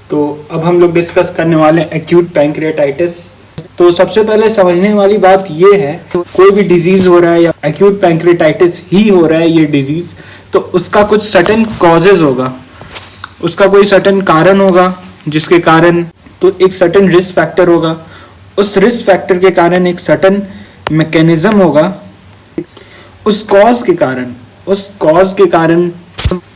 तो अब हम लोग डिस्कस करने वाले हैं एक्यूट पैंक्रियाटाइटिस। तो सबसे पहले समझने वाली बात ये है, कोई भी डिजीज हो रहा है या एक्यूट पैंक्रियाटाइटिस ही हो रहा है ये डिजीज, तो उसका कुछ सर्टेन कॉजेज होगा, उसका कोई सर्टेन कारण होगा, जिसके कारण तो एक सर्टेन रिस्क फैक्टर होगा, उस रिस्क फैक्टर के कारण एक सर्टेन मैकेनिज्म होगा, उस कॉज के कारण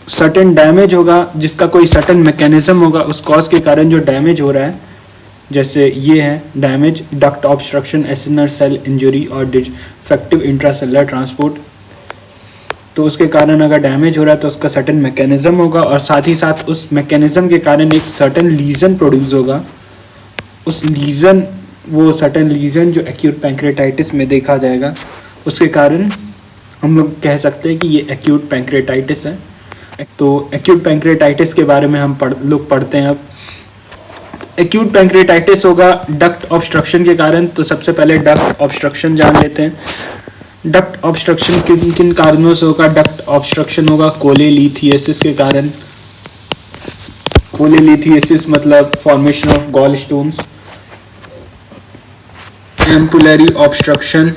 सर्टेन डैमेज होगा, जिसका कोई सर्टेन मैकेनिज्म होगा, उस कॉज के कारण जो डैमेज हो रहा है, जैसे ये है damage, duct obstruction, acinar cell injury और डिफेक्टिव इंट्रासेलुलर ट्रांसपोर्ट। तो उसके कारण अगर डैमेज हो रहा है तो उसका सर्टेन मैकेनिज्म होगा, और साथ ही साथ उस मैकेनिज्म के कारण एक सर्टेन लीजन प्रोड्यूस होगा। उस लीजन, वो सर्टेन लीजन जो एक्यूट पैंक्रियाटाइटिस में देखा जाएगा, उसके कारण हम लोग कह सकते हैं कि ये एक्यूट पैंक्रियाटाइटिस है। तो एक्यूट पैंक्रियाटाइटिस के बारे में हम पढ़ते हैं। अब एक्यूट पैंक्रियाटाइटिस होगा डक्ट ऑब्स्ट्रक्शन के कारण। तो सबसे पहले डक्ट ऑब्स्ट्रक्शन जान लेते हैं। डक्ट ऑब्स्ट्रक्शन किन किन कारणों से होगा? डक्ट ऑब्स्ट्रक्शन होगा कोलेलिथियासिस के कारण। कोलेलिथियासिस मतलब formation of gall stones. Ampullary obstruction,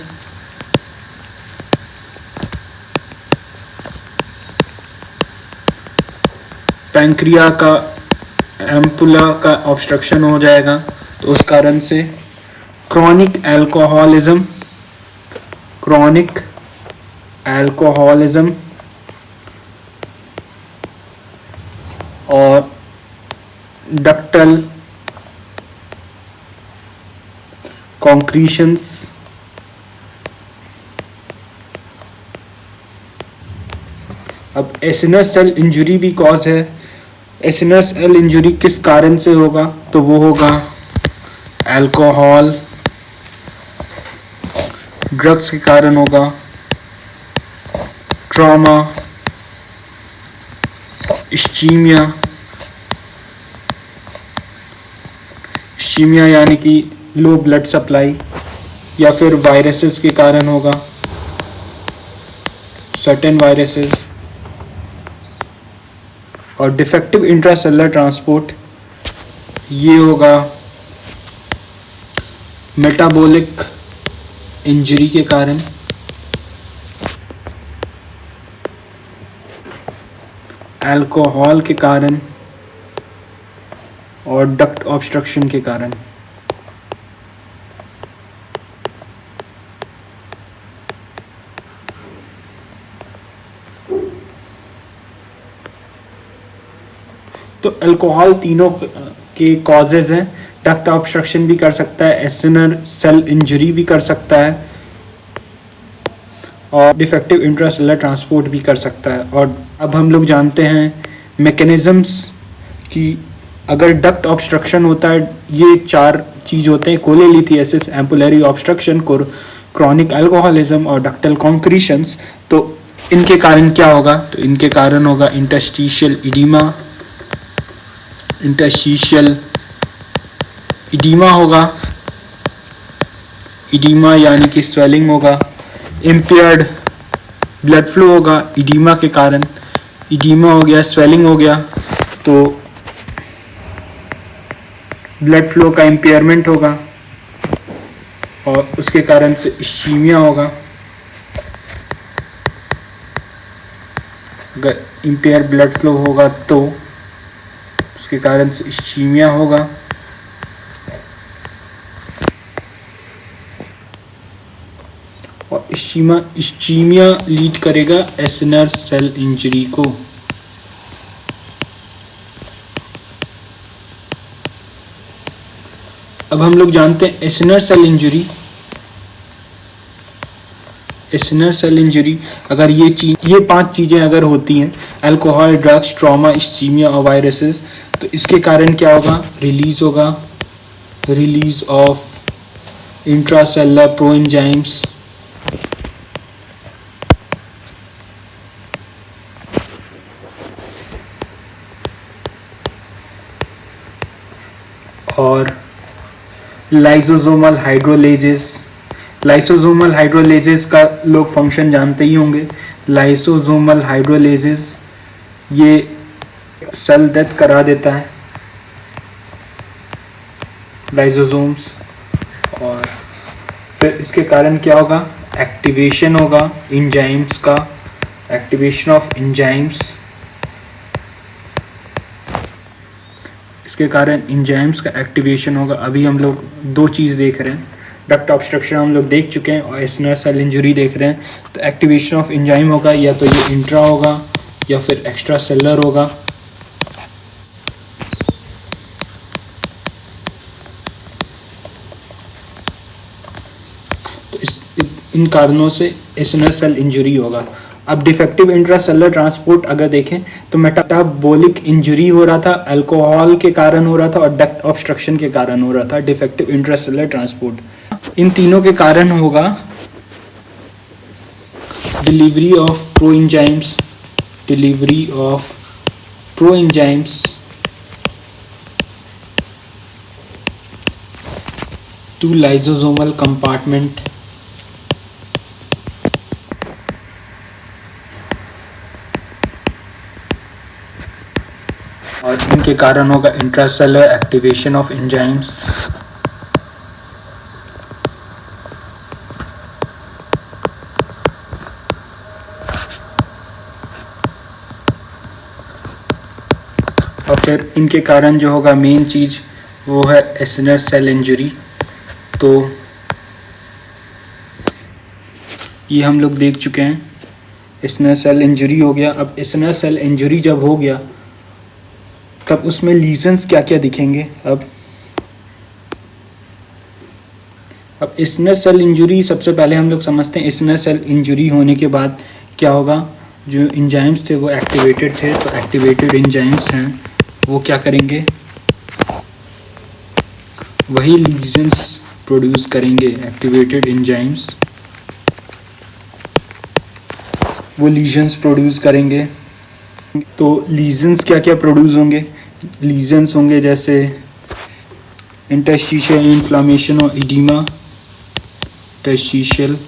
pancreas का एम्पुला का ऑब्स्ट्रक्शन हो जाएगा, तो उस कारण से क्रॉनिक एल्कोहलिज्म और डक्टल कॉन्क्रीशंस। अब एसिनर सेल इंजरी भी कॉज है। एसिनर सेल इंजरी किस कारण से होगा? तो वो होगा अल्कोहल, ड्रग्स के कारण होगा, ट्रॉमा, इस्चीमिया यानी कि लो ब्लड सप्लाई, या फिर वायरसेस के कारण होगा, सर्टेन वायरसेस। और डिफेक्टिव इंट्रासेलुलर ट्रांसपोर्ट, ये होगा मेटाबॉलिक इंजरी के कारण, अल्कोहल के कारण और डक्ट ऑब्स्ट्रक्शन के कारण। तो अल्कोहल तीनों के कॉजेज हैं। डक्ट ऑब्स्ट्रक्शन भी कर सकता है, एसिनर सेल इंजरी भी कर सकता है, और डिफेक्टिव इंट्रासेलुलर ट्रांसपोर्ट भी कर सकता है। और अब हम लोग जानते हैं मैकेनिज्म्स कि अगर डक्ट ऑब्स्ट्रक्शन होता है, ये 4 चीज़ होते हैं: cholelithiasis, ampullary obstruction, chronic alcoholism और डक्टल कॉन्क्रीशंस। तो इनके कारण क्या होगा? तो इनके कारण होगा इंटरस्टिशियल इडीमा होगा, इडीमा यानी कि स्वेलिंग होगा, इम्पेयर्ड ब्लड फ्लो होगा इडीमा के कारण। इडीमा हो गया, स्वेलिंग हो गया, तो ब्लड फ्लो का इम्पेयरमेंट होगा, और उसके कारण से इस्चीमिया होगा। अगर इम्पेयर ब्लड फ्लो होगा तो उसके कारण से इस्चीमिया होगा। और इस्चीमिया लीड करेगा एसिनर सेल इंजरी को। अब हम लोग जानते हैं एसिनर सेल इंजरी अगर ये 5 चीज़ें अगर होती हैं, अल्कोहल, ड्रग्स, ट्रॉमा, इस्चीमिया और वायरसेस, तो इसके कारण क्या होगा? रिलीज ऑफ इंट्रासेलुलर प्रोएंजाइम्स, और लाइसोसोमल हाइड्रोलेजेस का लोग फंक्शन जानते ही होंगे। लाइसोसोमल हाइड्रोलेजेस ये सेल डेथ करा देता है। लाइसोसोम्स। और फिर इसके कारण क्या होगा, एक्टिवेशन होगा एंजाइम्स का, एक्टिवेशन ऑफ एंजाइम्स। इसके कारण एंजाइम्स का एक्टिवेशन होगा। अभी हम लोग दो चीज़ देख रहे हैं, डक्ट ऑब्स्ट्रक्शन हम लोग देख चुके हैं और एसिनर सेल इंजरी देख रहे हैं। तो एक्टिवेशन ऑफ एंजाइम होगा, या तो ये इंट्रा होगा या फिर एक्स्ट्रा सेलर होगा। तो इन कारणों से एसिनर सेल इंजरी होगा। अब डिफेक्टिव इंट्रासेलुलर ट्रांसपोर्ट अगर देखें तो मेटाबॉलिक इंजरी हो रहा था, अल्कोहल के कारण हो रहा था और डक्ट ऑब्स्ट्रक्शन के कारण हो रहा था डिफेक्टिव इंट्रासेलुलर ट्रांसपोर्ट। इन तीनों के कारण होगा delivery of proenzymes, delivery of proenzymes to lysosomal compartment और इनके कारण होगा इंट्रासेलुलर एक्टिवेशन ऑफ एंजाइम्स। और फिर इनके कारण जो होगा मेन चीज़ वो है एसिनर सेल इंजरी। तो ये हम लोग देख चुके हैं, एसिनर सेल इंजरी हो गया। अब एसिनर सेल इंजरी जब हो गया तब उसमें लीजन्स क्या क्या दिखेंगे। अब एसिनर सेल इंजरी सबसे पहले हम लोग समझते हैं, एसिनर सेल इंजरी होने के बाद क्या होगा, जो एंजाइम्स थे वो एक्टिवेटेड थे, तो एक्टिवेटेड एंजाइम्स हैं वो क्या करेंगे, वही लीजन्स प्रोड्यूस करेंगे। एक्टिवेटेड एंजाइम्स वो लीजन्स प्रोड्यूस करेंगे। तो लीजन्स क्या क्या प्रोड्यूस होंगे, लीजन्स होंगे जैसे इंटरस्टिशियल इन्फ्लामेशन और oedema, interstitial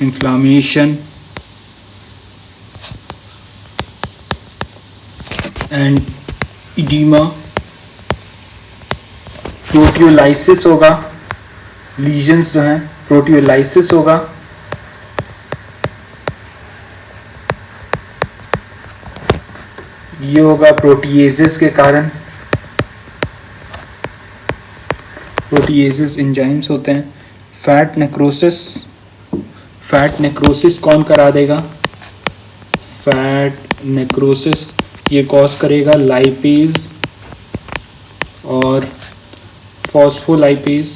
inflammation and oedema. Proteolysis होगा, लीजन्स जो हैं प्रोटियोलाइसिस होगा। ये होगा प्रोटीएजेस के कारण, प्रोटीएजेस एंजाइम्स होते हैं। फैट नेक्रोसिस, फैट नेक्रोसिस कौन करा देगा, फैट नेक्रोसिस ये कॉज करेगा लाइपेज और फॉस्फोलाइपेज।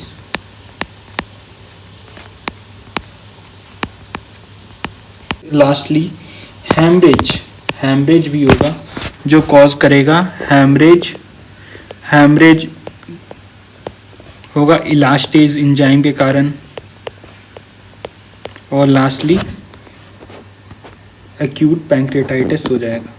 लास्टली हैमरेज, हैमरेज भी होगा जो कॉज करेगा हैमरेज, हैमरेज होगा इलास्टेज एंजाइम के कारण। और लास्टली एक्यूट पैंक्रेटाइटिस हो जाएगा।